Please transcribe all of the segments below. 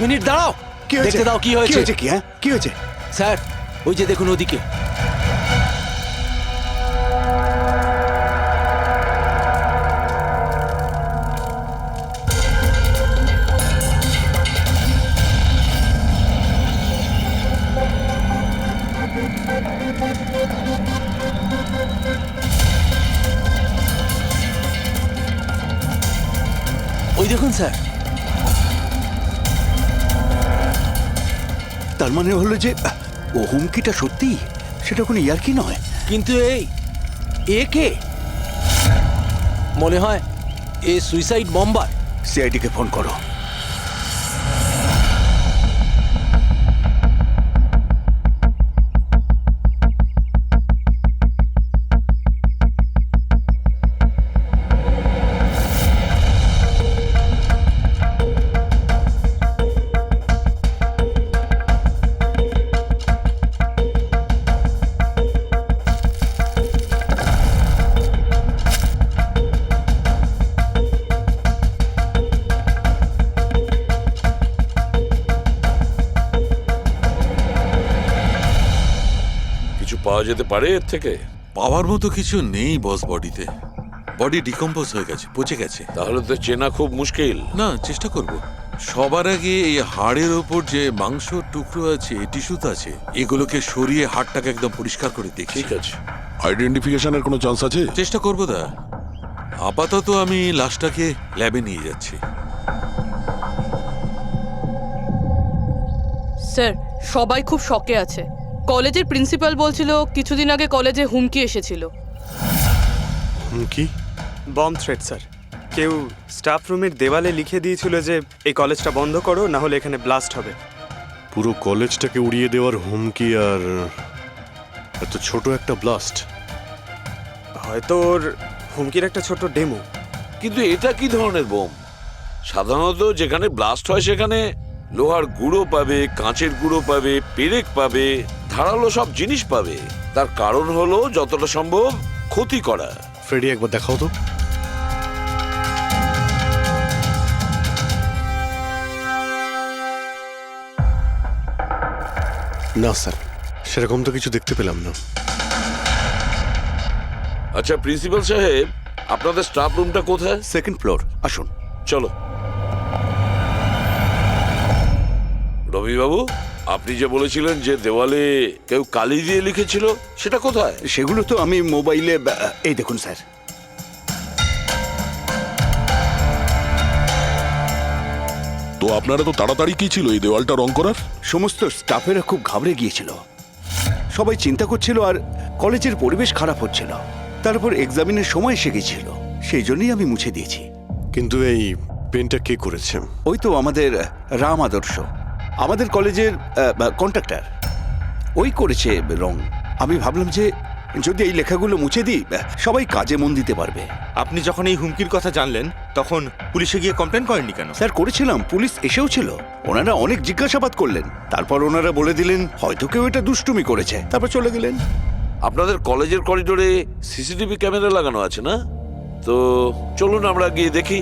Minute দাঁড়াও, কি হয়েছে? দেখতে দাও কি হয়েছে। কি হ্যাঁ কি হয়েছে? স্যার ওই যে দেখুন ওদিকে। ওই দেখুন স্যার। তার মানে হলো যে ও হুমকিটা সত্যি, সেটা কোনো ইয়ার্কি নয়। কিন্তু এ কে? মনে হয় এ সুইসাইড বম্বার। সিআইডিকে ফোন করো। পাওয়া যেতে পারে এর থেকে? পাওয়ার মতো কিছু নেই বস, বডিতে। বডি ডিকম্পোজ হয়ে গেছে, পচে গেছে। তাহলে তো চেনা খুব মুশকিল। না, চেষ্টা করব। সবার আগে এই হাড়ের ওপর যে মাংস টুকরো আছে, টিস্যুতে আছে, এগুলোকে সরিয়ে হাড়টাকে একদম পরিষ্কার করে দেখি। ঠিক আছে। আইডেন্টিফিকেশনের কোনো চান্স আছে? চেষ্টা করবো দা। আপাতত আমি লাশটাকে ল্যাবে নিয়ে যাচ্ছি। স্যার সবাই খুব শকে আছে। কলেজের প্রিন্সিপাল বলছিল কিছুদিন আগে কলেজে হুমকি এসেছিল। হুমকি? Bomb threat sir. কেউ স্টাফ রুমের দেওয়ালে লিখে দিয়েছিল যে এই কলেজটা বন্ধ করো, না হলে এখানে ব্লাস্ট হবে। পুরো কলেজটাকে উড়িয়ে দেওয়ার হুমকি, আর এত ছোট একটা ব্লাস্ট। হয়তো ওর হুমকির একটা ছোট ডেমো। কিন্তু এটা কি ধরনের বোম? সাধারণত যেখানে ব্লাস্ট হয় সেখানে লোহার গুঁড়ো পাবে, কাঁচের গুঁড়ো পাবে, পেরেক পাবে, ধারালো সব জিনিস পাবে। তার কারণ হলো যতটা সম্ভব ক্ষতি করা। ফ্রেডি, একবার দেখাও তো। না স্যার, সেরকম তো কিছু দেখতে পেলাম না। আচ্ছা প্রিন্সিপাল সাহেব, আপনাদের স্টাফ রুমটা কোথায়? সেকেন্ড ফ্লোর, আসুন। চলো। রবিবাবু, আপনি যে বলেছিলেন যে দেওয়ালে কেউ কালি দিয়ে লিখেছিল, সেটা কোথায়? সেগুলো তো আমি মোবাইলে, এই দেখুন স্যার। তো আপনারা তো তাড়াতাড়ি কি ছিল এই দেওয়ালটা রং করার? সমস্ত স্টাফেরা খুব ঘাবড়ে গিয়েছিল, সবাই চিন্তা করছিল, আর কলেজের পরিবেশ খারাপ হচ্ছিল। তারপর এক্সামিনের সময় এসে গেছিল, সেই জন্যই আমি মুছে দিয়েছি। কিন্তু এই পেনটা কে করেছে? ওই তো আমাদের রাম আদর্শ, আমাদের কলেজের কন্ট্রাক্টর, ওই করেছে রং। আমি ভাবলাম যে যদি এই লেখাগুলো মুছে দিই, সবাই কাজে মন দিতে পারবে। আপনি যখন এই হুমকির কথা জানলেন তখন পুলিশে গিয়ে কমপ্লেন করেননি কেন? স্যার করেছিলাম, পুলিশ এসেও ছিল। ওনারা অনেক জিজ্ঞাসাবাদ করলেন, তারপর ওনারা বলে দিলেন হয়তো কেউ এটা দুষ্টুমি করেছে, তারপর চলে গেলেন। আপনাদের কলেজের করিডোরে সিসিটিভি ক্যামেরা লাগানো আছে না? তো চলুন আমরা গিয়ে দেখি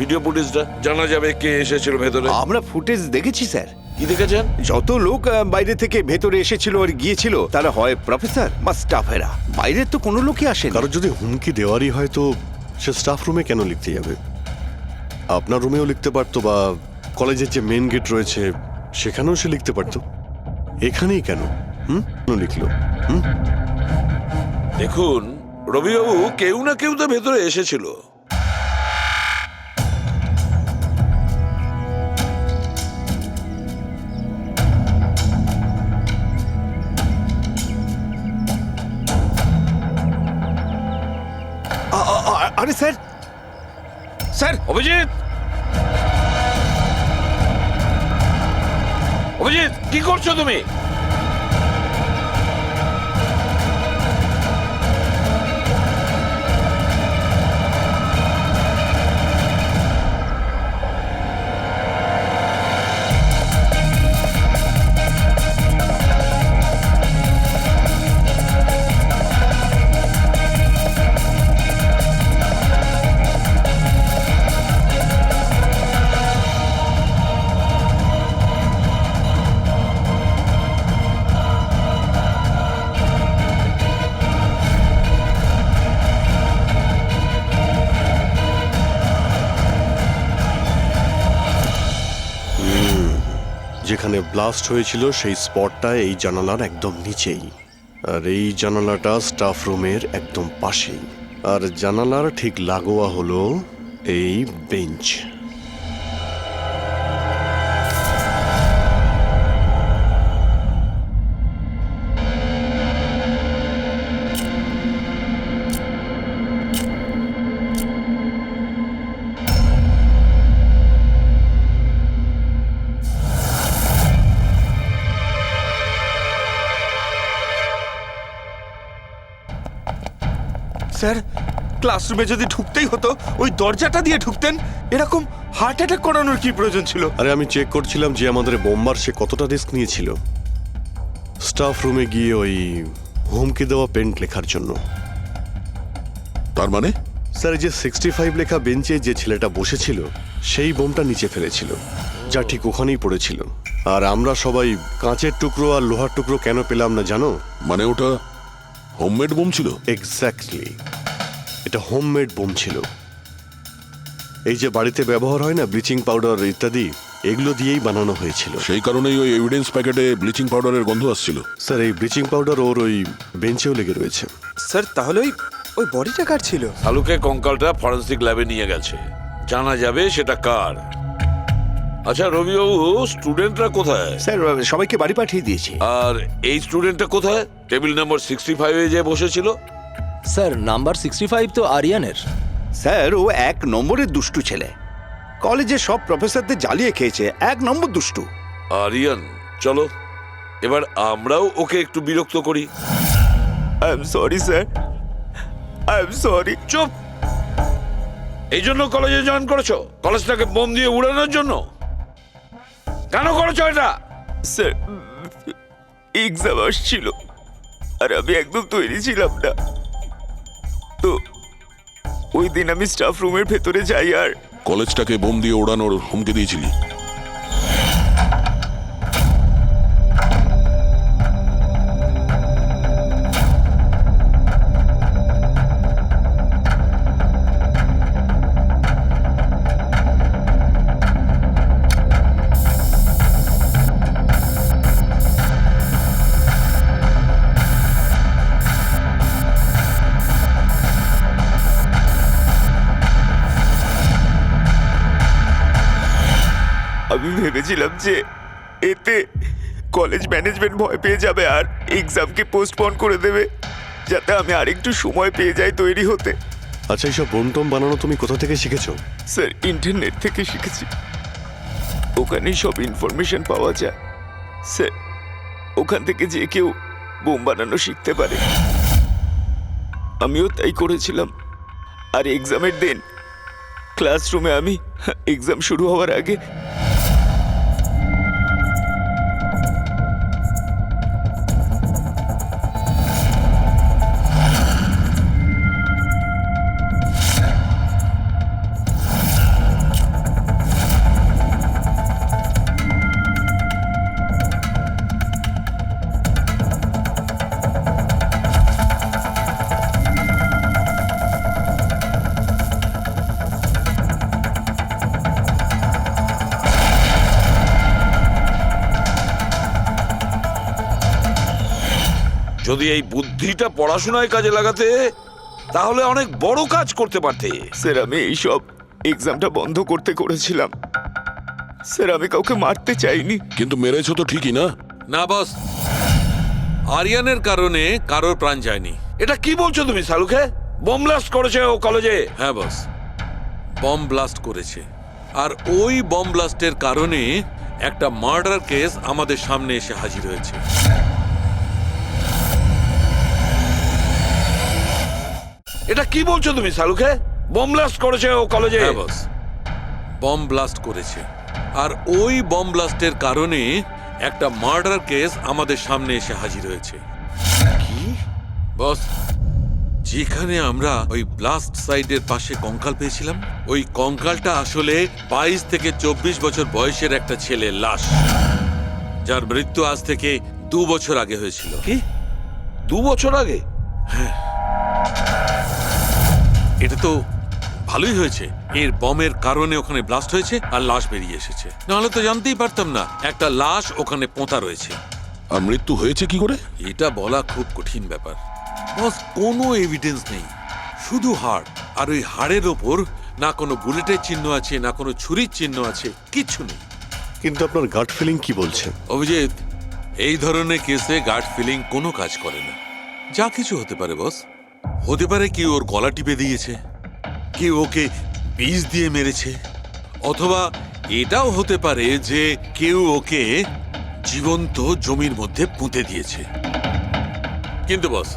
ভিডিও ফুটেজটা, জানা যাবে কে এসেছিল ভেতরে। আমরা ফুটেজ দেখেছি স্যার। কি দেখেছেন? যত লোক বাইরে থেকে ভেতরে এসেছিল আর গিয়েছিল, তারা হয় প্রফেসর বা স্টাফেরা, বাইরের তো কোনো লোকই আসেনি। কারণ যদি হুমকি দেওয়ারই হয় তো সে স্টাফ রুমে কেন লিখতে যাবে? আপনার রুমেও লিখতে পারতো, বা কলেজের যে মেন গেট রয়েছে সেখানেও সে লিখতে পারতো। এখানেই কেন কেন লিখলো? দেখুন রবিবাবু, কেউ না কেউ তো ভেতরে এসেছিল। আরে স্যার, স্যার অভিজিৎ, অভিজিৎ কি করছো তুমি? যেখানে ব্লাস্ট হয়েছিল সেই স্পটটা এই জানালার একদম নিচেই, আর এই জানালাটা স্টাফ রুমের একদম পাশেই, আর জানালার ঠিক লাগোয়া হলো এই বেঞ্চ। স্যার, ক্লাসরুমে যদি ঢুকতেই হতো ওই দরজাটা দিয়ে ঢুকতেন। এরকম হার্ট অ্যাটাক করানোর কি প্রয়োজন ছিল? আরে আমি চেক করছিলাম যে আমাদের বোমবার সে কতটা রিস্ক নিয়েছিল স্টাফ রুমে গিয়ে ওই হুমকি দেওয়া পেন্ট লেখার জন্য। তার মানে স্যার, এই যে 65 লেখা বেঞ্চে যে ছেলেটা বসেছিল সেই বোমটা নিচে ফেলেছিল, যা ঠিক ওখানেই পড়েছিল। আর আমরা সবাই কাঁচের টুকরো আর লোহার টুকরো কেন পেলাম না জানো? মানে ওটা হোমমেড বোম ছিল? এক্স্যাক্টলি, এটা হোমমেড বোম ছিল। এই যে বাড়িতে ব্যবহার হয় না ব্লিচিং পাউডার ইত্যাদি, এগুলো দিয়েই বানানো হয়েছিল। সেই কারণেই ওই এভিডেন্স প্যাকেটে ব্লিচিং পাউডারের গন্ধ আসছিল। স্যার, এই ব্লিচিং পাউডার ওর ওই বেঞ্চেও লেগে রয়েছে। স্যার, তাহলে ওই বডিটা কার ছিল? শালুকে কঙ্কালটা ফরেন্সিক ল্যাবে নিয়ে গেছে, জানা যাবে সেটা কার। আচ্ছা রবিবাবু, স্টুডেন্টরা কোথায়? স্যার, সবাইকে বাড়ি পাঠিয়ে দিয়েছি। আর এই স্টুডেন্টটা কোথায়? টেবিল নাম্বার 65-এ যে বসেছিল। স্যার নাম্বার 65 তো আরিয়ানের। স্যার, ও 1 নম্বরের দুষ্টু ছেলে, কলেজে সব প্রফেসরদের জ্বালিয়ে খেয়েছে, 1 নম্বর দুষ্টু। আরিয়ান, চলো এবার আমরাও ওকে একটু বিরক্ত করি। I am sorry sir, I am sorry. চুপ! এই জন্য কলেজে জয়েন করেছো? কলেজটাকে বোম দিয়ে উড়ানোর জন্য? কেন করেছো এটা? স্যার, এক্সাম আসছিল আর আমি একদম তৈরি ছিলাম না, তো ওই দিন আমি স্টাফ রুমের ভেতরে যাই আর কলেজটাকে বোম দিয়ে ওড়ানোর হুমকি দিয়েছিলি? আমি ভেবেছিলাম যে এতে কলেজ ম্যানেজমেন্ট ভয় পেয়ে যাবে আর এক্সামকে পোস্টপোন করে দেবে, যাতে আমি আরেকটু সময় পেয়ে যাই তৈরি হতে। আচ্ছা, এইসব বোম টোম বানানো তুমি কোথা থেকে শিখেছো? স্যার, ইন্টারনেট থেকে শিখেছি, ওখানেই সব ইনফরমেশন পাওয়া যায়। স্যার, ওখান থেকে যে কেউ বোম বানানো শিখতে পারে। আমিও তাই করেছিলাম। আর এক্সামের দিন ক্লাসরুমে আমি এক্সাম শুরু হওয়ার আগে যদি এই বুদ্ধিটা পড়াশোনায় কাজে লাগাতে, তাহলে অনেক বড় কাজ করতে পারতে। স্যার, আমি এইসব এক্সামটা বন্ধ করতে করেছিলাম। স্যার, আমি কাউকে মারতে চাইনি। কিন্তু মেরেছো তো ঠিকই না? না বস, আরিয়ানের কারণে কারোর প্রাণ যায়নি। এটা কি বলছো তুমি শালুকে? বোম ব্লাস্ট করেছে ও কলেজে? হ্যাঁ বস, বম ব্লাস্ট করেছে। আর ওই বম ব্লাস্টের কারণে একটা মার্ডার কেস আমাদের সামনে এসে হাজির হয়েছে। এটা কি বলছো তুমি শালুকে? বোম ব্লাস্ট করেছে ও কলেজে? হ্যাঁ বস, বম ব্লাস্ট করেছে। আর ওই বম ব্লাস্টের কারণে একটা মার্ডার কেস আমাদের সামনে এসে হাজির হয়েছে। কি বস, যেখানে আমরা ওই ব্লাস্ট সাইটের পাশে কঙ্কাল পেয়েছিলাম, ওই কঙ্কালটা আসলে 22 থেকে 24 বছর বয়সের একটা ছেলের লাশ, যার মৃত্যু আজ থেকে 2 বছর আগে হয়েছিল। কি 2 বছর আগে? এটা তো ভালোই হয়েছে এর বমের কারণে ওখানে ব্লাস্ট হয়েছে আর লাশ বেরিয়ে এসেছে, নাহলে তো জানতেই পারতাম না একটা লাশ ওখানে পোঁতা রয়েছে। আর মৃত্যু হয়েছে কি করে? এটা বলা খুব কঠিন ব্যাপার বস, কোনো এভিডেন্স নেই, শুধু হাড়, আর ওই হাড়ের ওপর না কোনো বুলেটের চিহ্ন আছে না কোনো ছুরির চিহ্ন আছে, কিচ্ছু নেই। কিন্তু আপনার গাট ফিলিং কি বলছে? অভিজিৎ, এই ধরনের কেসে গার্ড ফিলিং কোনো কাজ করে না। যা কিছু হতে পারে বস, হতে পারে কেউ ওর গলা টিপে দিয়েছে, কেউ ওকে বিষ দিয়ে মেরেছে, অথবা এটাও হতে পারে যে কেউ ওকে জীবন্ত জমির মধ্যে পুঁতে দিয়েছে। কিন্তু বস,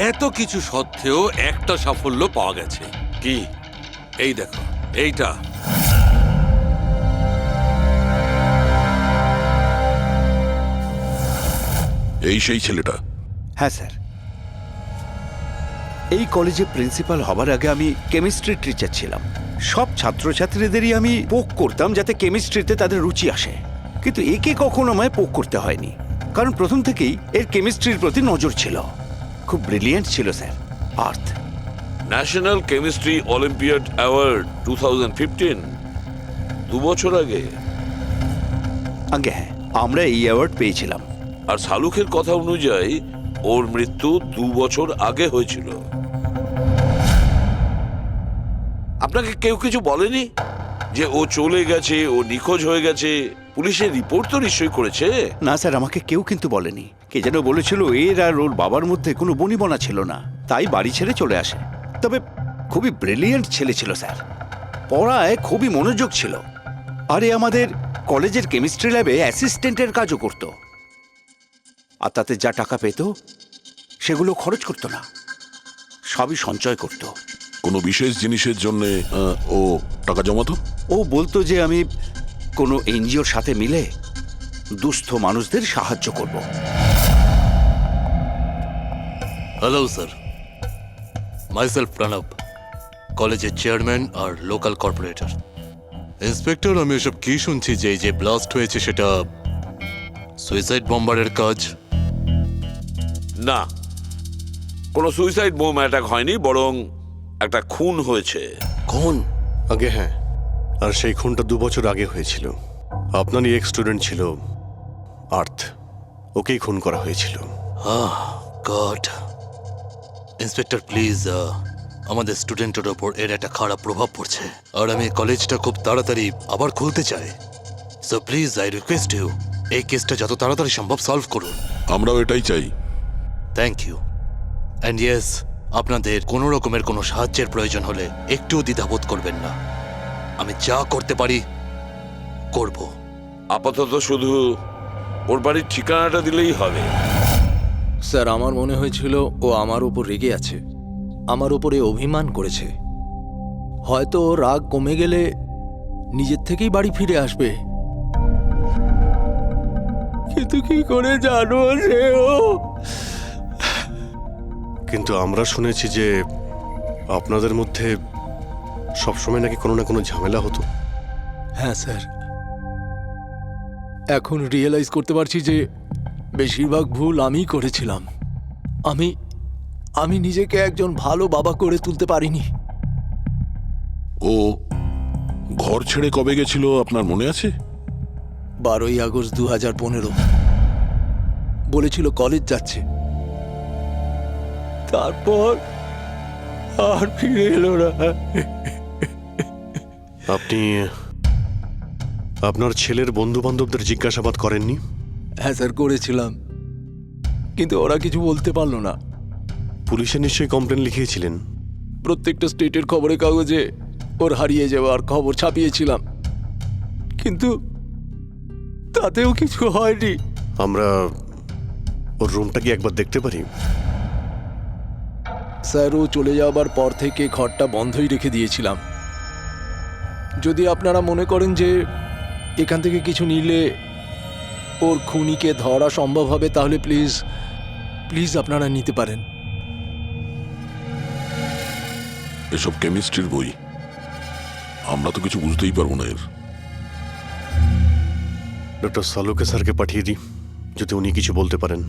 এত কিছু সত্ত্বেও একটা সাফল্য পাওয়া গেছে। কি? এই দেখো, এইটা। এই সেই ছেলেটা? হ্যাঁ স্যার, এই কলেজে প্রিন্সিপাল হবার আগে আমি কেমিস্ট্রি টিচার ছিলাম। সব ছাত্রছাত্রীদেরই আমি পোক করতাম যাতে কেমিস্ট্রিতে তাদের রুচি আসে, কিন্তু একে কখনো আমায় পোক করতে হয়নি, কারণ প্রথম থেকেই এর কেমিস্ট্রির প্রতি নজর ছিল। খুব ব্রিলিয়েন্ট ছিল স্যার। আর্থ ন্যাশনাল কেমিস্ট্রি অলিম্পিয়াড অ্যাওয়ার্ড 2015, 2 বছর আগে। আগে হ্যাঁ, আমরা এই অ্যাওয়ার্ড পেয়েছিলাম। আর শালুকের কথা অনুযায়ী ওর মৃত্যু 2 বছর আগে হয়েছিল। আপনাকে কেউ কিছু বলেনি যে ও চলে গেছে, ও নিখোঁজ হয়ে গেছে? পুলিশের রিপোর্ট তো নিশ্চয়ই করেছে। না স্যার, আমাকে কেউ কিন্তু বলেনি। কে যেন বলেছিল এর আর ওর বাবার মধ্যে কোনো বনিবনা ছিল না, তাই বাড়ি ছেড়ে চলে আসে। তবে খুবই ব্রিলিয়েন্ট ছেলে ছিল স্যার, পড়ায় খুবই মনোযোগ ছিল। আরে আমাদের কলেজের কেমিস্ট্রি ল্যাবে অ্যাসিস্ট্যান্টের কাজও করত, আর তাতে যা টাকা পেত সেগুলো খরচ করতো না, সবই সঞ্চয় করত। কোনো বিশেষ জিনিসের জন্য ও টাকা জমাতো? ও বলতো যে আমি কোনো এনজিওর সাথে মিলে দুস্থ মানুষদের সাহায্য করব। হ্যালো স্যার, মাইসেলফ প্রণব, কলেজের চেয়ারম্যান আর লোকাল কর্পোরেটর। ইন্সপেক্টর, আমি এসব কি শুনছি যে এই যে ব্লাস্ট হয়েছে সেটা সুইসাইড বম্বারের কাজ? না, কোনো সুইসাইড বোম অ্যাটাক হয়নি, বরং একটা খুন হয়েছে। কোন? আগে হ্যাঁ, আর সেই খুনটা 2 বছর আগে হয়েছিল। আপনারই এক স্টুডেন্ট ছিল আর্থ, ওকেই খুন করা হয়েছিল। গড। ইন্সপেক্টর প্লিজ, আমাদের স্টুডেন্টের ওপর এর একটা খারাপ প্রভাব পড়ছে, আর আমি কলেজটা খুব তাড়াতাড়ি আবার খুলতে চাই। So please I request you, এই কেসটা যত তাড়াতাড়ি সম্ভব সলভ করুন। আমরাও এটাই চাই। Thank you. অ্যান্ড ইয়েস, আপনাদের কোনো রকমের কোনো সাহায্যের প্রয়োজন হলে একটুও দ্বিধাবোধ করবেন না, আমি যা করতে পারি করব। আপাতত শুধু ওর বাড়ির ঠিকানাটা দিলেই হবে। স্যার, আমার মনে হয়েছিল ও আমার উপর রেগে আছে, আমার উপরে অভিমান করেছে। হয়তো ওর রাগ কমে গেলে নিজের থেকেই বাড়ি ফিরে আসবে, কিন্তু কি করে জানো সে ও? কিন্তু আমরা শুনেছি যে আপনাদের মধ্যে সবসময় নাকি কোনো না কোনো ঝামেলা হতো। হ্যাঁ স্যার, এখন রিয়েলাইজ করতে পারছি যে বেশিরভাগ ভুল আমিই করেছিলাম। আমি নিজেকে একজন ভালো বাবা করে তুলতে পারিনি। ও ঘর ছেড়ে কবে গেছিল আপনার মনে আছে? 12ই আগস্ট 2015। বলেছিল কলেজ যাচ্ছে, তারপর আর ফিরে এলো না। আপনি আপনার ছেলের বন্ধু বান্ধবদের জিজ্ঞাসাবাদ করেননি? হ্যাঁ স্যার, করেছিলাম, কিন্তু ওরা কিছু বলতে পারলো না। পুলিশে নিশ্চয়ই কমপ্লেন লিখিয়েছিলেন? প্রত্যেকটা স্টেটের খবরের কাগজে ওর হারিয়ে যাওয়ার খবর ছাপিয়েছিলাম, কিন্তু তাতেও কিছু হয়নি। আমরা ওর রুমটা কি একবার দেখতে পারি? স্যার, ও চলে যাওয়ার পর থেকে ঘরটা বন্ধই রেখে দিয়েছিলাম। যদি আপনারা মনে করেন যে এখান থেকে কিছু নিলে ওর খুনিকে ধরা সম্ভব হবে, তাহলে প্লিজ প্লিজ আপনারা নিতে পারেন। এসব কেমিস্ট্রির বই, আমরা তো কিছু বুঝতেই পারবো না এর। ডক্টর সালুকে স্যারকে পাঠিয়ে দিই, যদি উনি কিছু বলতে পারেন।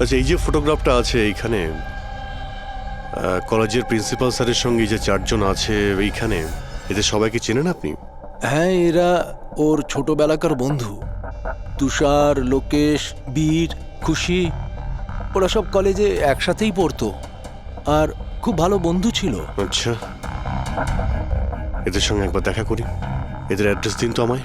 আচ্ছা, এই যে ফটোগ্রাফটা আছে এইখানে, কলেজের প্রিন্সিপাল স্যারের সঙ্গে যে 4 জন আছে এইখানে, এদের সবাইকে চেনেন আপনি? হ্যাঁ, এরা ওর ছোটবেলাকার বন্ধু। তুষার, লোকেশ, বীর, খুশি, ওরা সব কলেজে একসাথেই পড়তো আর খুব ভালো বন্ধু ছিল। আচ্ছা, এদের সঙ্গে একবার দেখা করি। এদের অ্যাড্রেস দিন তো আমায়।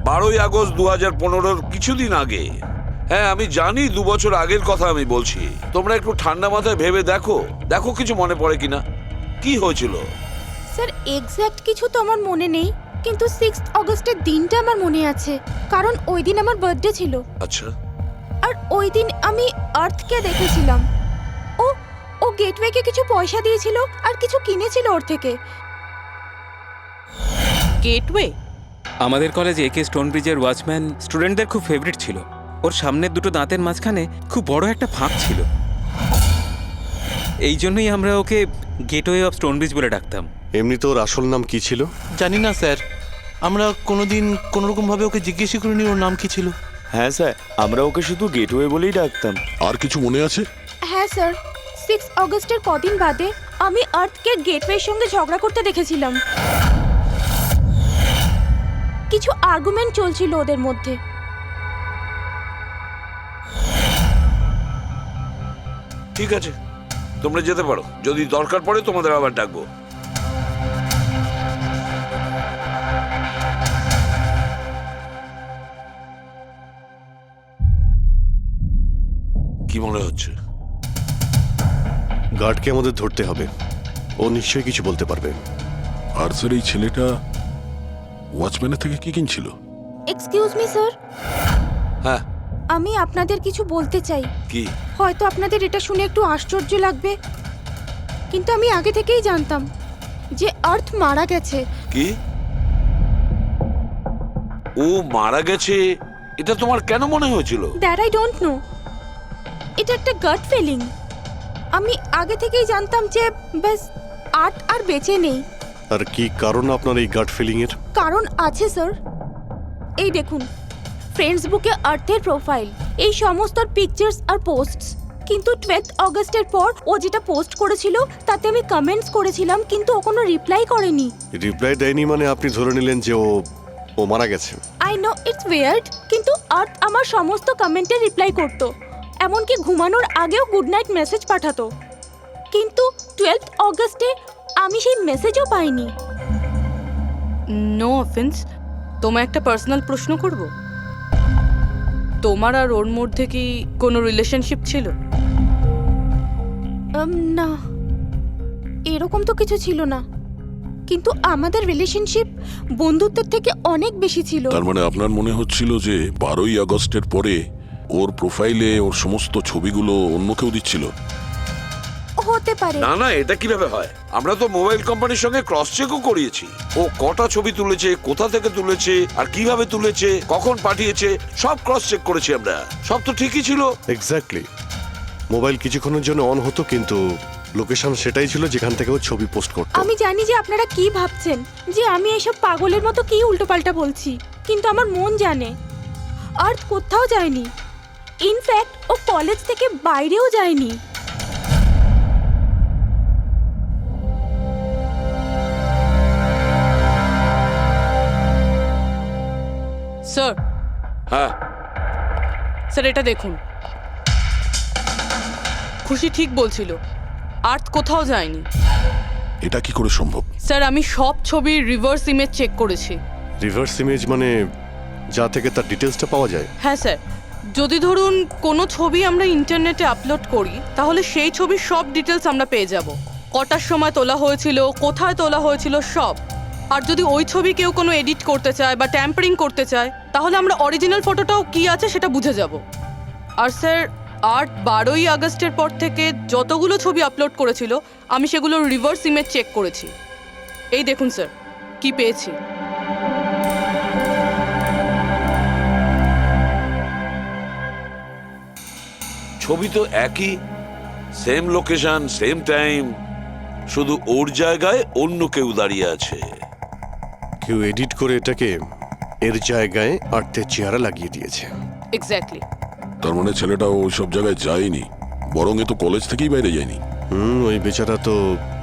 বারোই আগস্ট 2015 কিছুদিন আগে। হ্যাঁ, আমি জানি 2 বছর আগের কথা আমি বলছি। তোমরা একটু ঠান্ডা মাথায় ভেবে দেখো, দেখো কিছু মনে পড়ে কিনা। কি হয়েছিল? স্যার এক্স্যাক্ট কিছু তো আমার মনে নেই, কিন্তু 6 অগস্টের দিনটা আমার মনে আছে, কারণ ওই দিন আমার বার্থডে ছিল। আচ্ছা, আর ওই দিন আমি আর্থকে দেখেছিলাম। ও ও গেটওয়েকে কিছু পয়সা দিয়েছিল আর কিছু কিনেছিল ওর থেকে। গেটওয়ে? আমাদের কলেজে একে স্টোনব্রিজের ওয়াচম্যান স্টুডেন্টদের খুব ফেভারিট ছিল। ওর সামনের দুটো দাঁতের মাঝখানে খুব বড় একটা ফাঁক ছিল। এই জন্যই আমরা ওকে গেটওয়ে অফ স্টোনব্রিজ বলে ডাকতাম। এমনি তো ওর আসল নাম কি ছিল? জানি না স্যার, আমরা কোনোদিন কোনোরকমভাবে ওকে জিজ্ঞেসই করিনি ওর নাম কি ছিল। হ্যাঁ স্যার, আমরা ওকে শুধু গেটওয়ে বলেই ডাকতাম। আর কিছু মনে আছে? হ্যাঁ স্যার, 6 অগস্টের কদিন বাদে আমি আর্থকে গেটওয়ের সঙ্গে ঝগড়া করতে দেখেছিলাম। কিছু আর্গুমেন্ট চলছিল ওদের মধ্যে। ঠিক আছে, তোমরা যেতে পারো। যদি দরকার পড়ে তোমাদের আবার ডাকবো। কি মনে হচ্ছে? গার্ডকে আমাদের ধরতে হবে, ও নিশ্চয়ই কিছু বলতে পারবে। আর স্যার, এই ছেলেটা ওয়াচম্যানের থেকে কি কিনছিল? এক্সকিউজ মি স্যার, হ্যাঁ, আমি আপনাদের কিছু বলতে চাই। কি? হয়তো আপনাদের এটা শুনে একটু আশ্চর্য লাগবে, কিন্তু আমি আগে থেকেই জানতাম যে আর্থ মারা গেছে। কি? ও মারা গেছে এটা তোমার কেন মনে হয়েছিল? দ্যাট আই ডোন্ট নো, এটা একটা গাট ফিলিং। আমি আগে থেকেই জানতাম যে ব্যাস আর্থ আর বেঁচে নেই। আর কি কারণ আপনার এই গাট ফিলিং এর? কারণ আছে স্যার, এই দেখুন ফ্রেন্ডস বুকে আর্থের প্রোফাইল, এই সমস্ত পিকচার্স আর পোস্টস। কিন্তু 12 অগস্টের পর ও যেটা পোস্ট করেছিল তাতে আমি কমেন্টস করেছিলাম, কিন্তু ও কোনো রিপ্লাই করেনি। রিপ্লাই দেয়নি মানে আপনি ধরে নিলেন যে ও মারা গেছে? আই নো ইটস ওয়ার্ড, কিন্তু আর্থ আমার সমস্ত কমেন্টে রিপ্লাই করত, এমনকি ঘুমানোর আগেও গুড নাইট মেসেজ পাঠাতো। কিন্তু 12 অগস্টে আমি সেই মেসেজও পাইনি। নো অফেন্স, তোমায় একটা পার্সোনাল প্রশ্ন করব। তোমার আর ওর মধ্যে কি কোনো রিলেশনশিপ ছিল? না, এরকম তো কিছু ছিল না, কিন্তু আমাদের রিলেশনশিপ বন্ধুত্বের থেকে অনেক বেশি ছিল। তার মানে আপনার মনে হচ্ছিল যে 12ই আগস্টের পরে ওর প্রোফাইলে ওর সমস্ত ছবিগুলো অন্য কেউ দিচ্ছিল? হতে পারে। না না, এটা কিভাবে হয়? আমরা তো মোবাইল কোম্পানির সঙ্গে ক্রস চেকও করিয়েছি। ও কটা ছবি তুলেছে, কোথা থেকে তুলেছে, আর কিভাবে তুলেছে, কখন পাঠিয়েছে, সব ক্রস চেক করেছি আমরা। সব তো ঠিকই ছিল। এক্স্যাক্টলি, মোবাইল কিছুক্ষণের জন্য অন হতো, কিন্তু লোকেশন সেটাই ছিল যেখান থেকে ও ছবি পোস্ট করতো। আমি জানি যে আপনারা কি ভাবছেন, যে আমি এসব পাগলের মতো কি উল্টোপাল্টা বলছি, কিন্তু আমার মন জানে আর্থ কোথাও যায়নি। ইনফ্যাক্ট ও কলেজ থেকে বাইরেও যায়নি। স্যার, হ্যাঁ, স্যার এটা দেখুন, খুশি ঠিক বলছিল, আর্থ কোথাও যায়নি। এটা কি করে সম্ভব? স্যার, আমি সব ছবির রিভার্স ইমেজ চেক করেছি। রিভার্স ইমেজ মানে যা থেকে তার ডিটেলসটা পাওয়া যায়? হ্যাঁ স্যার, যদি ধরুন কোনো ছবি আমরা ইন্টারনেটে আপলোড করি, তাহলে সেই ছবির সব ডিটেলস আমরা পেয়ে যাব। কটার সময় তোলা হয়েছিল, কোথায় তোলা হয়েছিল, সব। আর যদি ওই ছবি কেউ কোনো এডিট করতে চায় বা ট্যাম্পারিং করতে চায়, তাহলে আমরা অরিজিনাল ফটোটাও কি আছে সেটা বুঝে যাব। আর স্যার, আর্ট 12ই আগস্টের পর থেকে যতগুলো ছবি আপলোড করেছিল, আমি সেগুলোর রিভার্স ইমেজ চেক করেছি। এই দেখুন স্যার, কি পেয়েছি। ছবি তো একই, সেম লোকেশন, সেম টাইম, শুধু ওর জায়গায় অন্য কেউ দাঁড়িয়ে আছে। কেউ এডিট করে এটাকে এর জায়গায় আর্থের চেহারা লাগিয়ে দিয়েছে। এক্স্যাক্টলি। তার মানে ছেলেটা ওই সব জায়গায় যায়নি, বরং এ তো কলেজ থেকেই বাইরে যায়নি। ওই বেচারা তো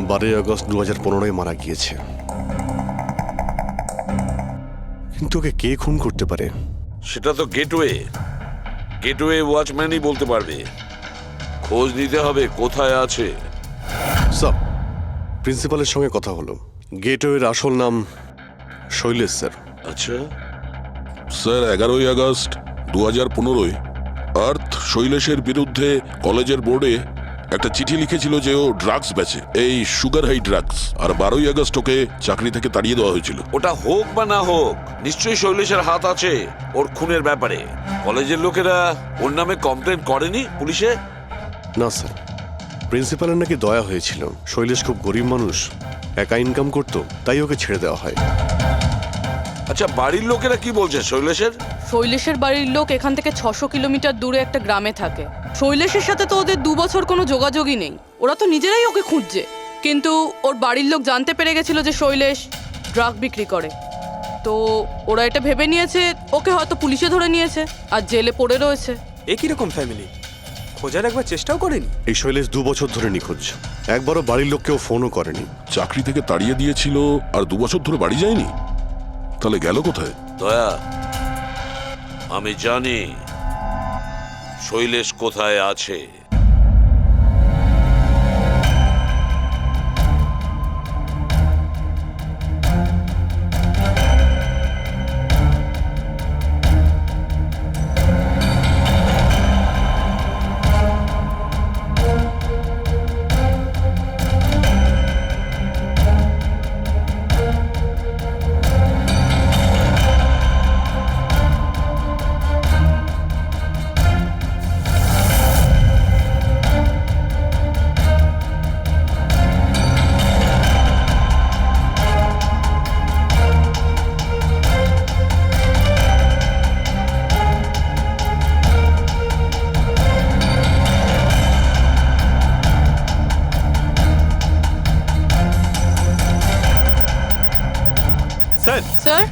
12 আগস্ট 2015 মারা গিয়েছে। কিন্তু ওকে কে খুন করতে পারে? সেটা তো গেটওয়ে ওয়াচম্যানই বলতে পারবে। খোঁজ নিতে হবে কোথায় আছে। স্যার, প্রিন্সিপালের সঙ্গে কথা হলো। গেটওয়ের আসল নাম শৈলেশ স্যার। আচ্ছা, স্যার 11ই আগস্ট 2015 আর্থ শৈলেশের বিরুদ্ধে কলেজের বোর্ডে একটা চিঠি লিখেছিল যে ও ড্রাগস বেচে, এই সুগার হাই ড্রাগস। আর 12ই আগস্ট ওকে চাকরি থেকে তাড়িয়ে দেওয়া হয়েছিল। ওটা হোক বা না হোক, নিশ্চয়ই শৈলেশের হাত আছে ওর খুনের ব্যাপারে। কলেজের লোকেরা ওর নামে কমপ্লেন করেনি পুলিশে? না স্যার, প্রিন্সিপালের নাকি দয়া হয়েছিল। শৈলেশ খুব গরিব মানুষ, একা ইনকাম করতো, তাই ওকে ছেড়ে দেওয়া হয়। আচ্ছা, বাড়ির লোকেরা কি বলছে শৈলেশের? শৈলেশের বাড়ির লোক এখান থেকে 600 কিলোমিটার দূরে একটা গ্রামে থাকে। শৈলেশের সাথে তো ওদের 2 বছর কোনো যোগাযোগই নেই। ওরা তো নিজেরাই ওকে খুঁজছে। কিন্তু ওর বাড়ির লোক জানতে পেরে গেছিল যে শৈলেশ ড্রাগ বিক্রি করে, তো ওরা এটা ভেবে নিয়েছে ওকে হয়তো পুলিশে ধরে নিয়েছে আর জেলে পড়ে রয়েছে। এ কিরকম ফ্যামিলি? খোঁজার একবার চেষ্টাও করেনি? এই শৈলেশ 2 বছর ধরে নিখোঁজ। একবারও বাড়ির লোককেও ফোনও করেনি। চাকরি থেকে তাড়িয়ে দিয়েছিল আর 2 বছর ধরে বাড়ি যায়নি, তাহলে গেল কোথায়? দয়া, আমি জানি শৈলেশ কোথায় আছে। স্যার, স্যার,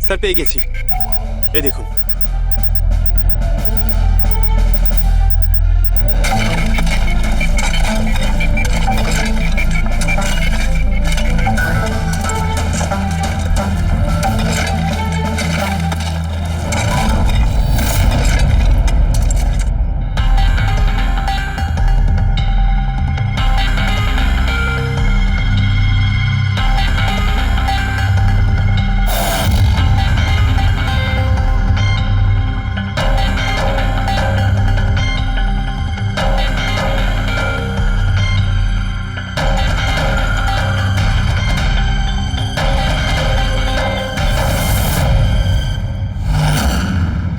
স্যার পেয়ে গেছি। এ দেখুন।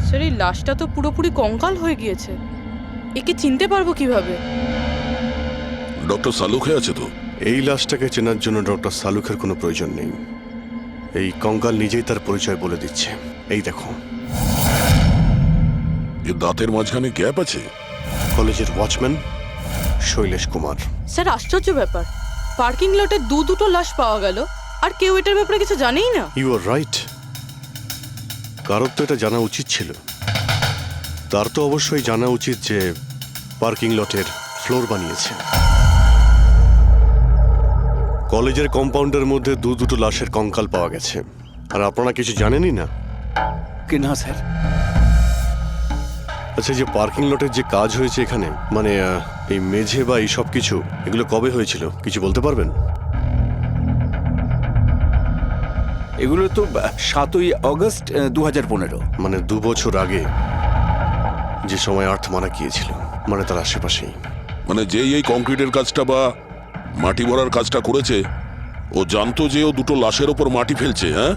স্যার, এই লাশটা তো পুরোপুরি কঙ্কাল হয়ে গিয়েছে। একে চিনতে পারবো কিভাবে? ডক্টর সালুখে আছে তো? এই লাশটাকে চেনার জন্য ডক্টর সালুখের কোনো প্রয়োজন নেই। এই কঙ্কাল নিজেই তার পরিচয় বলে দিচ্ছে। এই দেখো, এর দাঁতের মাঝখানে গ্যাপ আছে। কলেজের ওয়াচম্যান শৈলেশ কুমার। স্যার, আশ্চর্য ব্যাপার, পার্কিং লটে দুটো লাশ পাওয়া গেল আর কেউ এটার ব্যাপারে কিছু জানেই না। You are right. কারোর তো এটা জানা উচিত ছিল। তার তো অবশ্যই জানা উচিত যে পার্কিং লটের ফ্লোর বানিয়েছে। কলেজের কম্পাউন্ডের মধ্যে দুটো লাশের কঙ্কাল পাওয়া গেছে, আর আপনারা কিছু জানেনই না। কি না স্যার? আচ্ছা, যে পার্কিং লটের যে কাজ হয়েছে এখানে, মানে এই মেঝে বা এই সব কিছু, এগুলো কবে হয়েছিল কিছু বলতে পারবেন? এগুলো তো 7ই আগস্ট 2015। মানে 2 বছর আগে, যে সময় আর্থ মারা গিয়েছিল, মানে তার আশেপাশেই। মানে যেই এই কংক্রিটের কাজটা বা মাটি ভরার কাজটা করেছে, ও জানতো যে ও 2 লাশের ওপর মাটি ফেলছে। হ্যাঁ,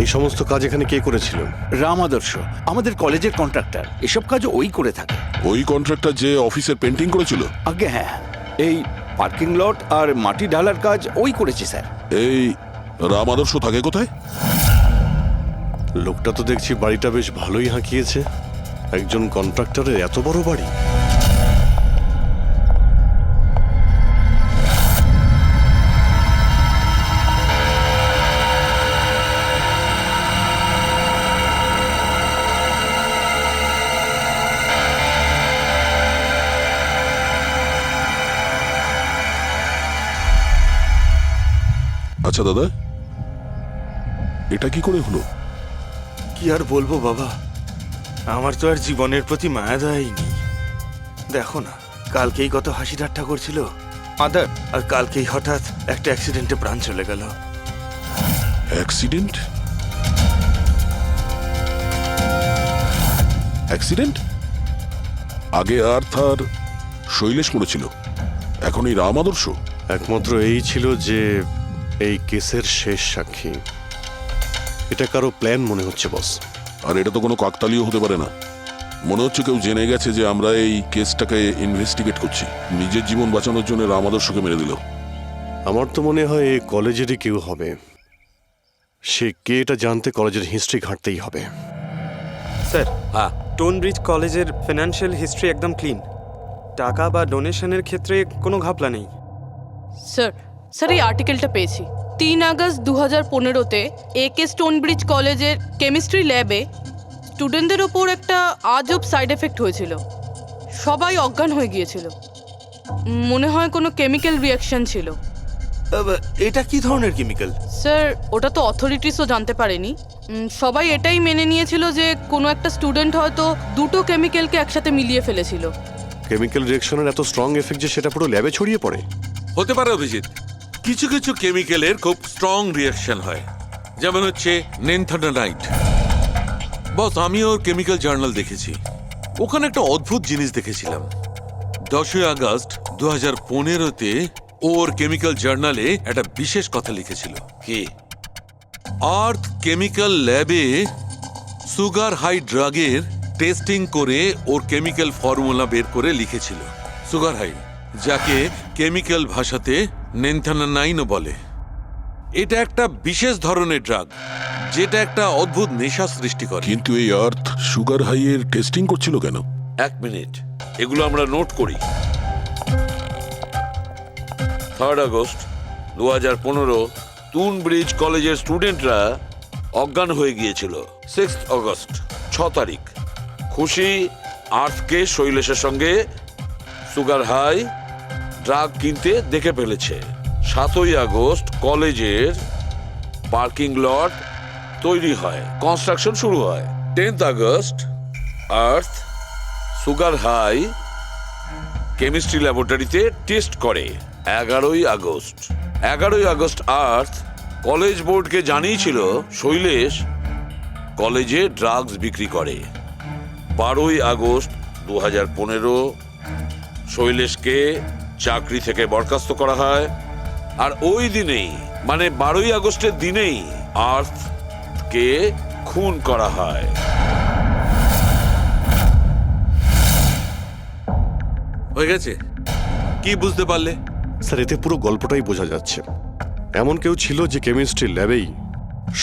এই সমস্ত কাজ এখানে কে করেছিল? রাম আদর্শ, আমাদের কলেজের কন্ট্রাক্টর। এসব কাজ ওই করে থাকে। ওই কন্ট্রাক্টর যে অফিসের পেন্টিং করেছিল? আগে হ্যাঁ, এই পার্কিং লট আর মাটি ঢালার কাজ ওই করেছে স্যার। এই রাম আদর্শ থাকে কোথায়? লোকটা তো দেখছি বাড়িটা বেশ ভালোই হাঁকিয়েছে। একজন কন্ট্রাক্টরের এত বড় বাড়ি। আচ্ছা দাদা, এটা কি করে হলো? কি আর বলবো বাবা, আমার তো আর জীবনের প্রতি মায়া দয়াই নেই। দেখো না, কালকেই কত হাসি ঠাট্টা করছিল আদার, আর কালকেই হঠাৎ একটা অ্যাক্সিডেন্টে প্রাণ চলে গেল। অ্যাক্সিডেন্ট? অ্যাক্সিডেন্ট? আগে আর্থ আর শৈলেশ করেছিল, এখন এই রাম আদর্শ। একমাত্র এই ছিল যে এই কেসের শেষ সাক্ষী। এটা কারো প্ল্যান মনে হচ্ছে বস। আর এটা তো কোনো কাকতালীয় হতে পারে না। মনে হচ্ছে কেউ জেনে গেছে যে আমরা এই কেসটাকে ইনভেস্টিগেট করছি, নিজের জীবন বাঁচানোর জন্য রাম আদর্শকে মেরে দিল। আমার তো মনে হয় এই কলেজেরই কেউ হবে। সে কে এটা জানতে কলেজের হিস্ট্রি ঘাঁটতেই হবে। স্যার, হ্যাঁ, স্টোনব্রিজ কলেজের ফিনান্সিয়াল হিস্ট্রি একদম ক্লিন। টাকা বা ডোনেশনের ক্ষেত্রে কোনো ঘাপলা নেই। স্যার এই আর্টিকেলটা পেয়েছি। 3 আগস্ট 2015-তে একে স্টোনব্রিজ কলেজের কেমিস্ট্রি ল্যাবে স্টুডেন্টদের ওপর একটা আজব সাইড এফেক্ট হয়েছিল। সবাই অজ্ঞান হয়ে গিয়েছিল। মনে হয় কোনো কেমিক্যাল রিয়াকশন ছিল। এটা কি ধরনের কেমিক্যাল? স্যার ওটা তো অথরিটিসও জানতে পারেনি। সবাই এটাই মেনে নিয়েছিল যে কোনো একটা স্টুডেন্ট হয়তো দুটো কেমিক্যালকে একসাথে মিলিয়ে ফেলেছিল। কেমিক্যাল রিঅ্যাকশনের এত স্ট্রং এফেক্ট যে সেটা পুরো ল্যাবে ছড়িয়ে পড়ে। হতে পারে অভিজিৎ, কিছু কিছু কেমিক্যালের খুব স্ট্রং রিয়াকশন হয়, যেমন হচ্ছে নেনথানাইট। বস, আমি ওর কেমিক্যাল জার্নাল দেখেছি, ওখানে একটা অদ্ভুত জিনিস দেখেছিলাম। 10 আগস্ট 2015-তে ওর কেমিক্যাল জার্নালে একটা বিশেষ কথা লিখেছিল। কি? আর্থ কেমিক্যাল ল্যাবে সুগার হাই ড্রাগের টেস্টিং করে ওর কেমিক্যাল ফর্মুলা বের করে লিখেছিল সুগার হাই, যাকে কেমিক্যাল ভাষাতে নেনথানাইনও বলে। এটা একটা বিশেষ ধরনের ড্রাগ যেটা একটা অদ্ভুত নেশা সৃষ্টি করে। কিন্তু এই আর্থ সুগার হাইয়ের টেস্টিং করছিল কেন? 1 মিনিট, এগুলো আমরা নোট করি। 3 আগস্ট 2015 স্টোনব্রিজ কলেজের স্টুডেন্টরা অজ্ঞান হয়ে গিয়েছিল। 6 আগস্ট 6 তারিখ খুশি আর্থকে শৈলেশের সঙ্গে সুগার হাই ড্রাগ কিনতে দেখে ফেলেছে। 7 আগস্ট কলেজের পার্কিং লট তৈরি হয়, কনস্ট্রাকশন শুরু হয়। 10 আগস্ট আর্থ সুগার হাই কেমিস্ট্রি ল্যাবরেটরিতে টেস্ট করে। 11 আগস্ট আর্থ কলেজ বোর্ডকে জানিয়েছিল শৈলেশ কলেজে ড্রাগস বিক্রি করে। 12 আগস্ট 2015 শৈলেশকে চাকরি থেকে বরখাস্ত করা হয়। আর ওই দিনেই, মানে 12 আগস্টের দিনেই আর্থকে খুন করা হয়। হয়ে গেছে? কি বুঝতে পারলে? স্যার, এতে পুরো গল্পটাই বোঝা যাচ্ছে। এমন কেউ ছিল যে কেমিস্ট্রি ল্যাবেই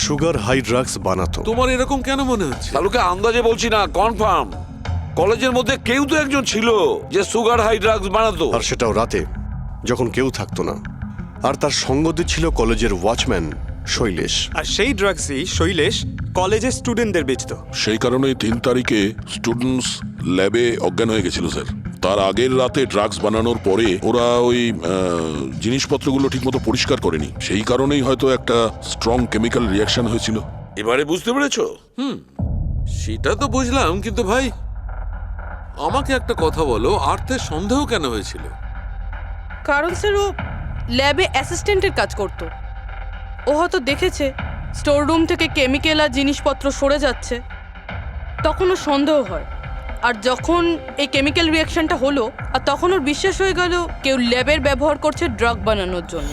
সুগার হাই ড্রাগস বানাতো। তোমার এরকম কেন মনে হচ্ছে? তালুকে আন্দাজে বলছি না, কনফার্ম। কলেজের মধ্যে কেউ তো একজন ছিল যে সুগার হাই ড্রাগস বানাতো। আর সেটাও রাতে, যখন কেউ থাকতো না। আর তার সঙ্গ দিচ্ছিল কলেজের ওয়াচম্যান শৈলেশ। আর সেই ড্রাগসই শৈলেশ কলেজের স্টুডেন্টদের বেচতো। সেই কারণে 3 তারিখে স্টুডেন্টস ল্যাবে অজ্ঞান হয়ে গেছিল স্যার। তার আগের রাতে ড্রাগস বানানোর পরে ওরা ওই জিনিসপত্রগুলো ঠিকমতো পরিষ্কার করেনি, সেই কারণেই হয়তো একটা স্ট্রং কেমিক্যাল রিয়াকশন হয়েছিল। এবারে বুঝতে পেরেছো? সেটা তো বুঝলাম, কিন্তু ভাই আমাকে একটা কথা বলো, আর্থের সন্দেহ কেন হয়েছিল? কারণ স্যার ও ল্যাবে অ্যাসিস্ট্যান্টের কাজ করতো। ও হয়তো দেখেছে স্টোর রুম থেকে কেমিক্যাল আর জিনিসপত্র সরে যাচ্ছে, তখন ওর সন্দেহ হয়। আর যখন এই কেমিক্যাল রিয়াকশনটা হলো, আর তখন ওর বিশ্বাস হয়ে গেল কেউ ল্যাবের ব্যবহার করছে ড্রাগ বানানোর জন্য।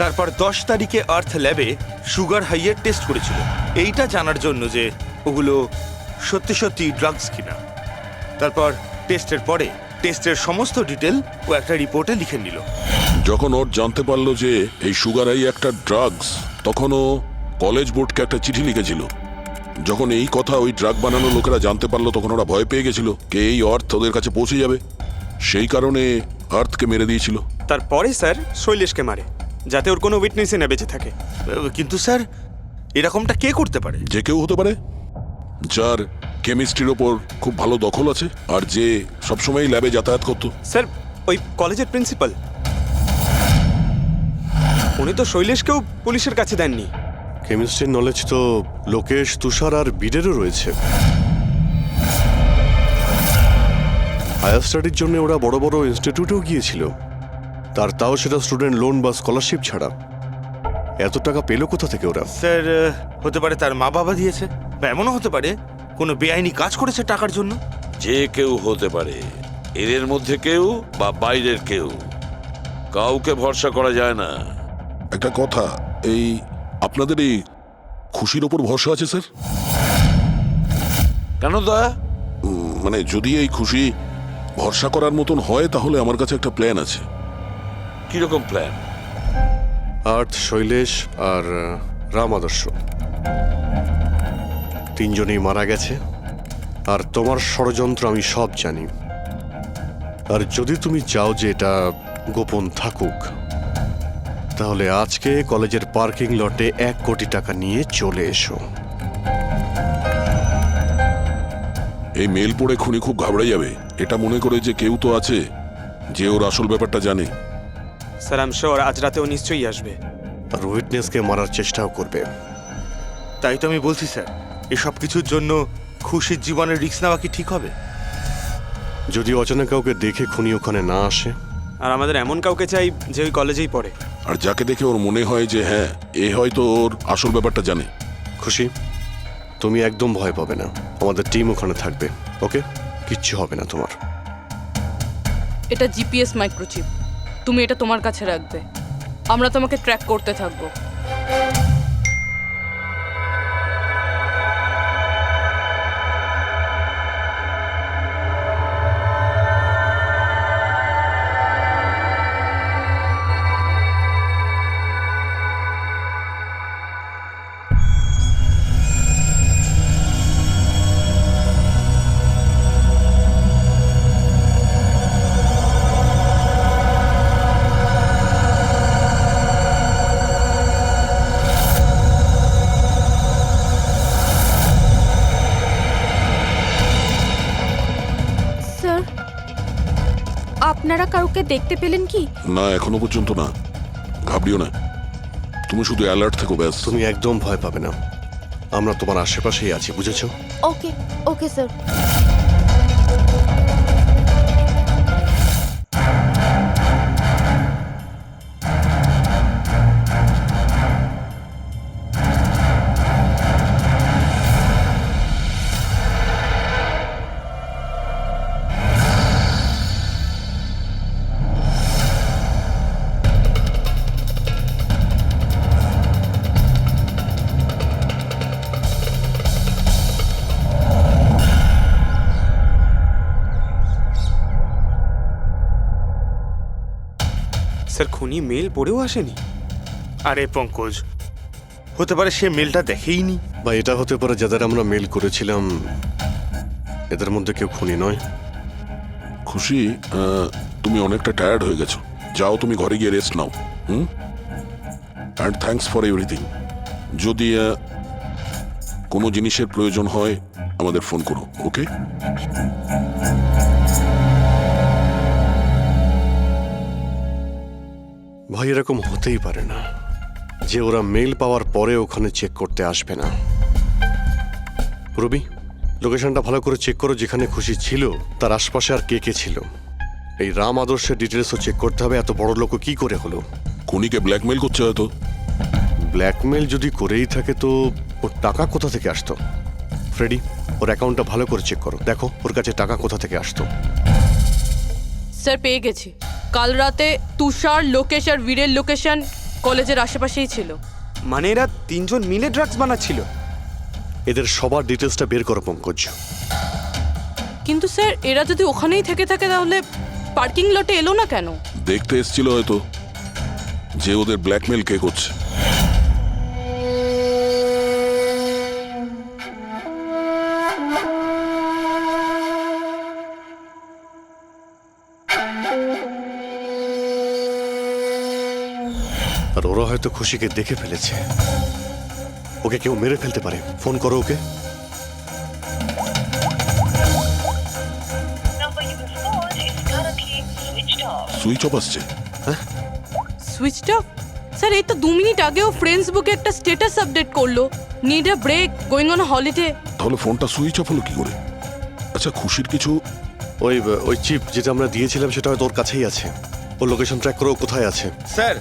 তারপর 10 তারিখে আর্থ ল্যাবে সুগার হাইয়ের টেস্ট করেছিল, এইটা জানার জন্য যে ওগুলো সত্যি সত্যি ড্রাগস কিনা। তারপর টেস্টের পরে টেস্টের সমস্ত ডিটেল ও একটা রিপোর্টে লিখে নিল। যখন ওর জানতে পারলো যে এই সুগার হাই একটা ড্রাগস, তখন ও কলেজ বোর্ডকে একটা চিঠি লিখেছিল। যখন এই কথা ওই ড্রাগ বানানো লোকেরা জানতে পারলো, তখন ওরা ভয় পেয়ে গেছিল কে এই আর্থ ওদের কাছে পৌঁছে যাবে, সেই কারণে আর্থকে মেরে দিয়েছিল। তারপরে স্যার শৈলেশকে মারে। যাতে ওর কোনো উইটনেসই না বেঁচে থাকে। কিন্তু স্যার এরকমটা কে করতে পারে? যে কেউ হতে পারে, যার কেমিস্ট্রির ওপর খুব ভালো দখল আছে আর যে সবসময় ল্যাবে যাতায়াত করতো। স্যার ওই কলেজের প্রিন্সিপাল, উনি তো শৈলেশকেও পুলিশের কাছে দেননি। কেমিস্ট্রির নলেজ তো লোকেশ, তুষার আর বীরেরও রয়েছে। হায়ার স্টাডির জন্য ওরা বড় বড় ইনস্টিটিউটেও গিয়েছিল, তাও সেটা স্টুডেন্ট লোন বা স্কলারশিপ ছাড়া। এত টাকা পেলো কোথা থেকে ওরা? স্যার হতে পারে তার মা বাবা দিয়েছে, বা এমনও হতে পারে কোনো বেআইনি কাজ করেছে টাকার জন্য। যে কেউ হতে পারে, এদের মধ্যে কেউ বা বাইরের কেউ, কাউকে ভরসা করা যায় না। একটা কথা, এই আপনাদের এই খুশির ওপর ভরসা আছে স্যার? কেন দয়া? মানে যদি এই খুশি ভরসা করার মতন হয় তাহলে আমার কাছে একটা প্ল্যান আছে। কিরকম প্ল্যান? আর্থ, শৈলেশ আর রাম আদর্শ তিনজনেই মারা গেছে, আর তোমার ষড়যন্ত্র আমি সব জানি। আর যদি তুমি চাও যে এটা গোপন থাকুক, তাহলে আজকে কলেজের পার্কিং লটে 1 কোটি টাকা নিয়ে চলে এসো। এই মেল পড়ে খুনি খুব ঘাবড়ে যাবে, এটা মনে করে যে কেউ তো আছে যে ওর আসল ব্যাপারটা জানে। স্যার আই এম শিওর আজ রাতেও নিশ্চয়ই আসবে। আর উইটনেসকে মারার চেষ্টাও করবে। তাই তো আমি বলছি স্যার, এসব কিছুর জন্য খুশির জীবনের রিস্ক নেওয়া কি ঠিক হবে? যদি অচেনা কাউকে দেখে খুনি ওখানে না আসে। আর আমাদের এমন কাউকে চাই যে ওই কলেজেই পড়ে। আর যাকে দেখে ওর মনে হয় যে হ্যাঁ, এ হয়তো ওর আসল ব্যাপারটা জানে। খুশি, তুমি একদম ভয় পাবে না, আমাদের টিম ওখানে থাকবে। ওকে, কিচ্ছু হবে না তোমার। এটা জিপিএস মাইক্রোচিপ, তুমি এটা তোমার কাছে রাখবে, আমরা তোমাকে ট্র্যাক করতে থাকবো। স্যার আপনারা কাউকে দেখতে পেলেন কি? না, এখনো পর্যন্ত না। ঘাবড়িও না, তুমি শুধু অ্যালার্ট থেকো ব্যাস। তুমি একদম ভয় পাবে না, আমরা তোমার আশেপাশেই আছি, বুঝেছো? ওকে ওকে স্যার। স্যার খুনি মেল পড়েও আসেনি? আরে পঙ্কজ, হতে পারে সে মেলটা দেখেইনি। বা এটা হতে পারে যাদের আমরা মেল করেছিলাম এদের মধ্যে কেউ খুনি নয়। খুশি, তুমি অনেকটা টায়ার্ড হয়ে গেছো, যাও তুমি ঘরে গিয়ে rest now. And thanks for everything. যদি কোনো জিনিসের প্রয়োজন হয় আমাদের ফোন করো, ওকে? ভাই এরকম হতেই পারে না যে ওরা মেল পাওয়ার পরে ওখানে চেক করতে আসবে না। রবি, লোকেশনটা ভালো করে চেক করো, যেখানে খুশি ছিল তার আশপাশে আর কে কে ছিল। এই রাম আদর্শের ডিটেলসও চেক করতে হবে, এত বড় লোক কি করে হলো। খুনিকে ব্ল্যাকমেল করছে হয়তো। ব্ল্যাকমেল যদি করেই থাকে তো ওর টাকা কোথা থেকে আসতো? ফ্রেডি, ওর অ্যাকাউন্টটা ভালো করে চেক করো, দেখো ওর কাছে টাকা কোথা থেকে আসতো। স্যার পেয়ে গেছি, কাল রাতে তুষার, লোকেশ আর বীরের লোকেশন কলেজের আশেপাশেই ছিল। মানে এরা তিনজন মিলে ড্রাগস বানাচ্ছিল? এদের সবার ডিটেলসটা বের করো পঙ্কজ। কিন্তু স্যার এরা যদি ওখানেই থেকে থাকে তাহলে পার্কিং লটে এলো না কেন? দেখতে এসেছিল হয়তো যে ওদের ব্ল্যাকমেল কে করছে। আর ওরা হয়তো খুশিকে দেখে ফেলেছে। ওকে কেউ মেরে ফেলতে পারে। ফোন করো ওকে। সুইচ অফ আসছে। Switched off? স্যার এই তো 2 মিনিট আগেও ফেসবুকে একটা স্ট্যাটাস আপডেট করলো, need a break, going on holiday. তাহলে ফোনটা সুইচ অফ হলো কি করে? আচ্ছা, খুশির কিছু ওই চিপ যেটা আমরা দিয়েছিলাম সেটা হয়তো ওর কাছেই আছে। ওর লোকেশন ট্র্যাক করো কোথায় আছে। স্যার,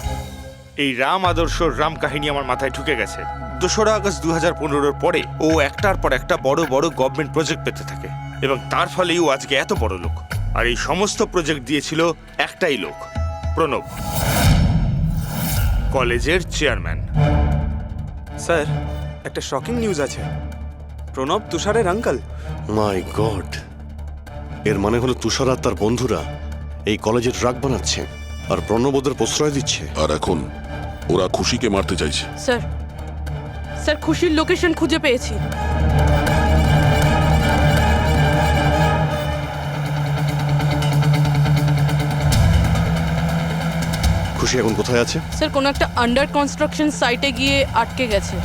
এই রাম আদর্শর রাম কাহিনী আমার মাথায় ঢুকে গেছে। 2রা আগস্ট 2015-র পরে ও একটার পর একটা বড় বড় গভর্নমেন্ট প্রজেক্ট পেতে থাকে এবং তার ফলেই ও আজকে এত বড় লোক। আর এই সমস্ত প্রজেক্ট দিয়েছিল একটাই লোক, প্রণব, কলেজের চেয়ারম্যান। স্যার, একটা শকিং নিউজ আছে। প্রণব তুষারের আঙ্কেল। মাই গড, এর মানে হলো তুষার আর তার বন্ধুরা এই কলেজে ড্রাগ বানাচ্ছে আর প্রণব ওদের প্রশ্রয় দিচ্ছে। আর এখন ওরা খুশিকে মারতে চাইছে। স্যার, স্যার খুশির লোকেশন খুঁজে পেয়েছি। খুশি এখন কোথায় আছে? স্যার কোনো একটা আন্ডার কনস্ট্রাকশন সাইটে গিয়ে আটকে গেছে।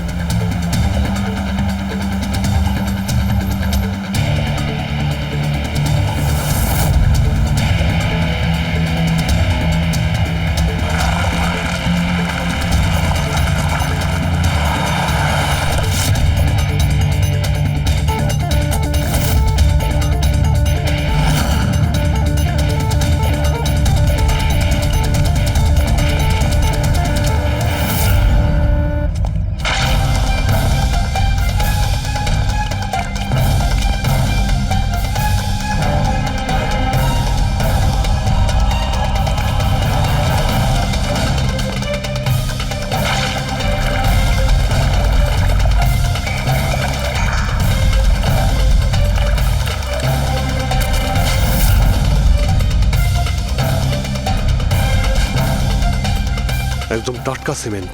একদম টাটকা সিমেন্ট।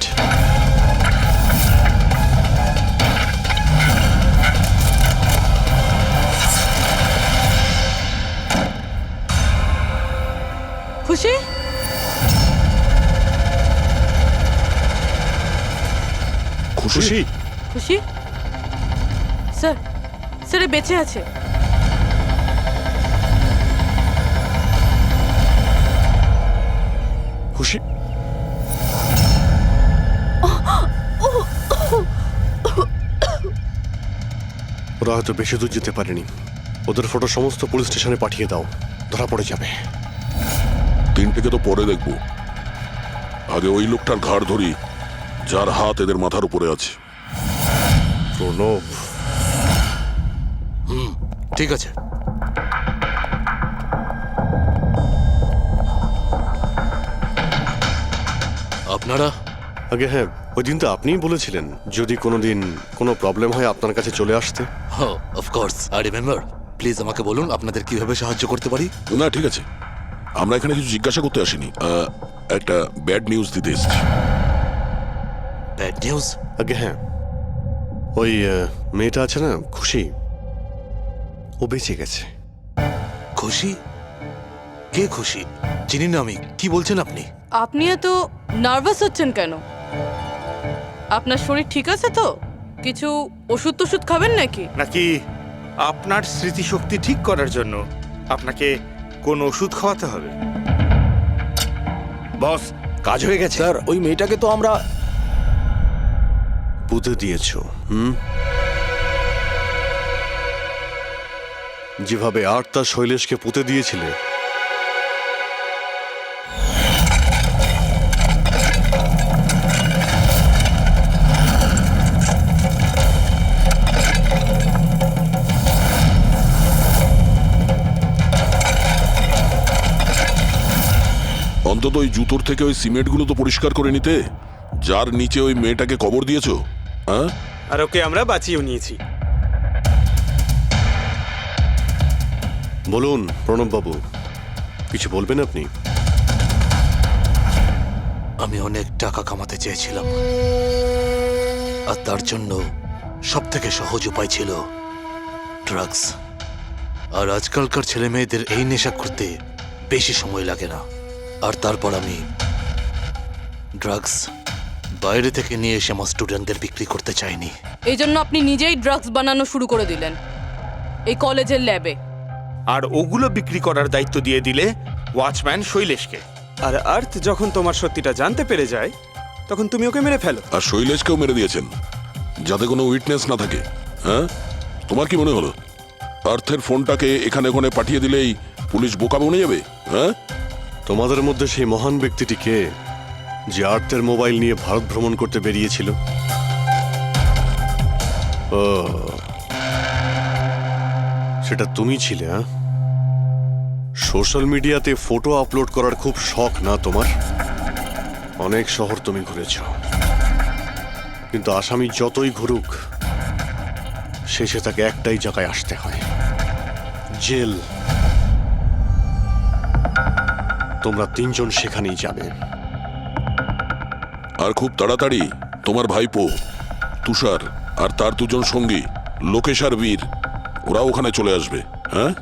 খুশি? খুশি? খুশি? স্যার, স্যার এ বেঁচে আছে। খুশি? ওরা হয়তো বেশি দূর যেতে পারেনি। ওদের ফটো সমস্ত পুলিশ স্টেশনে পাঠিয়ে দাও, ধরা পড়ে যাবে। 3টেকে তো পরে দেখবো, আগে ওই লোকটার ঘাড় ধরি যার হাত এদের মাথার উপরে আছে। প্রণব। ঠিক আছে। আপনারা? আগে হ্যাঁ, ওই দিন তো আপনিই বলেছিলেন যদি কোনোদিন কোনো প্রবলেম হয় আপনার কাছে চলে আসতে। হ্যাঁ, অফকোর্স আই রিমেম্বার। প্লিজ আমাকে বলুন আপনাদের কিভাবে সাহায্য করতে পারি। না ঠিক আছে, আমরা এখানে কিছু জিজ্ঞাসা করতে আসিনি, একটা ব্যাড নিউজ দিতে এসেছি। Bad news? আগে হ্যাঁ, ওই মেয়েটা আছে না খুশি, ও বেঁচে গেছে। খুশি? কে খুশি? চিনি না আমি। কি বলছেন আপনি? আপনি এত নার্ভাস হচ্ছেন কেন? আপনার শরীর ঠিক আছে তো? কিছু ওষুধ টষুধ খাবেন নাকি? নাকি আপনার স্মৃতিশক্তি ঠিক করার জন্য আপনাকে কোন ওষুধ খাওয়াতে হবে? বস, কাজ হয়ে গেছে। স্যার ওই মেয়েটাকে তো আমরা পুঁতে দিয়েছো। যেভাবে আর তার শৈলেশকে পুঁতে দিয়েছিলে, অন্তত ওই জুতোর থেকে ওই সিমেন্টগুলো তো পরিষ্কার করে নিতে, যার নিচে ওই মেয়েটাকে কবর দিয়েছো। হ্যাঁ, আর ওকে আমরা বাঁচিয়েও নিয়েছি। বলুন প্রণব বাবু, কিছু বলবেন আপনি? আমি অনেক টাকা কামাতে চেয়েছিলাম, আর তার জন্য সব থেকে সহজ উপায় ছিল ড্রাগস। আর আজকালকার ছেলে মেয়েদের এই নেশা করতে বেশি সময় লাগে না। আর তারপর আমি ড্রাগস বাইরে থেকে নিয়ে এসে আমার স্টুডেন্টদের বিক্রি করতে চাইনি। এই জন্য আপনি নিজেই ড্রাগস বানানো শুরু করে দিলেন এই কলেজের ল্যাবে। আর ওগুলো বিক্রি করার দায়িত্ব দিয়ে দিলে ওয়াচম্যান শৈলেশকে। আর আর্থ যখন তোমার সত্যিটা জানতে পেরে যায় তখন তুমি ওকে মেরে ফেলো। আর শৈলেশকেও মেরে দিয়েছেন যাতে কোনো উইটনেস না থাকে। হ্যাঁ, তোমার কি মনে হলো আর্থের ফোনটাকে এখানে ওখানে পাঠিয়ে দিলেই পুলিশ বোকা বনে যাবে? হ্যাঁ, তোমাদের মধ্যে সেই মহান ব্যক্তিটি কে যে আর্থের মোবাইল নিয়ে ভারত ভ্রমণ করতে বেরিয়েছিল? ও, সেটা তুমি ছিলে? হ্যাঁ, সোশ্যাল মিডিয়াতে ফটো আপলোড করার খুব শখ না তোমার? অনেক শহর তুমি ঘুরেছ, কিন্তু আসামি যতই ঘুরুক শেষে তাকে একটাই জায়গায় আসতে হয়, জেল। তোমরা তিনজন সেখানেই যাবে। আর খুব তাড়াতাড়ি তোমার ভাইপো তুষার আর তার দুজন সঙ্গী লোকেশ আর বীর ওরা ওখানে চলে আসবে। হ্যাঁ,